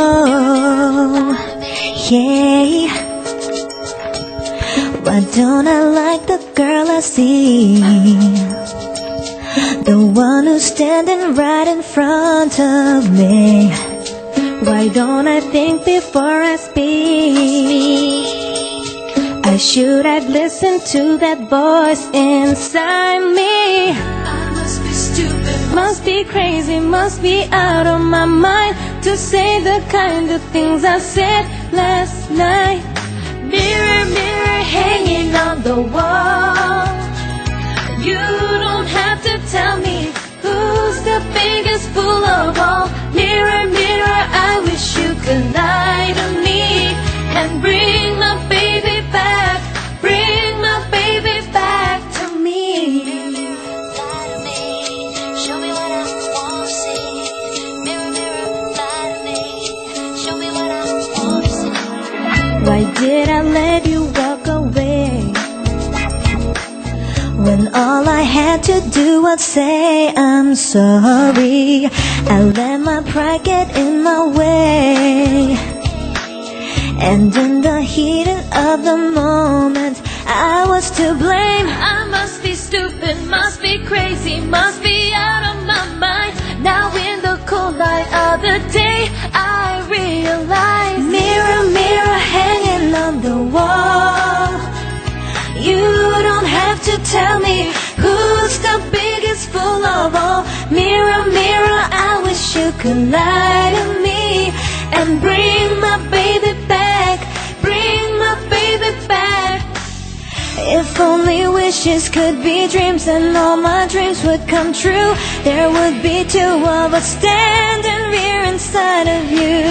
Oh, yeah. Why don't I like the girl I see? The one who's standing right in front of me. Why don't I think before I speak? I should have listened to that voice inside me. I must be stupid, Must be crazy, must be out of my mind to say the kind of things I said last night. Mirror, mirror hanging on the wall, you don't have to tell me who's the biggest fool of all. Mirror, mirror, I wish you could lie to me and bring my baby back, bring my baby back to me. lie to me. Show me what I want to see. Mirror, mirror, lie to me. Show me what I want to see. Why did I let you walk away when all I had to do was say I'm sorry? I let my pride get in my way, and in the heat of the moment I was to blame. I must be stupid, must be crazy, must be out of my mind. Now in the cold light of the day, I realize. Mirror, mirror hanging on the wall, you don't have to tell me who's the biggest fool of all. Mirror, mirror, I wish you could lie to me and bring my baby back, bring my baby back. If only wishes could be dreams, then all my dreams would come true. There would be two of us standing here inside of you.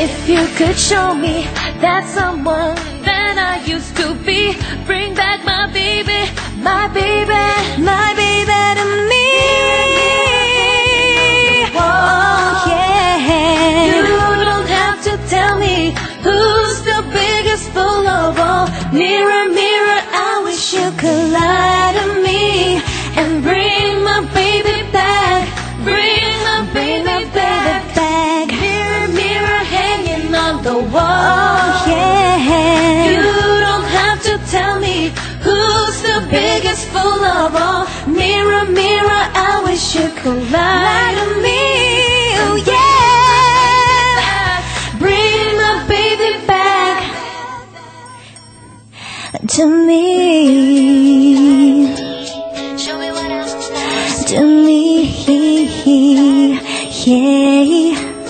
If you could show me that someone that I used to be, bring back my baby, my baby, my baby to me. Oh yeah. You don't have to tell me who's the biggest fool of all. Mirror, mirror, I wish you could lie to me and bring my baby back, bring my baby back. Mirror, mirror hanging on the wall, yeah. You don't have to tell me who's the biggest fool of all. Mirror, mirror, I wish you could lie to me. Oh yeah. Bring my baby back to me, Show me what I want to see. to me, yeah.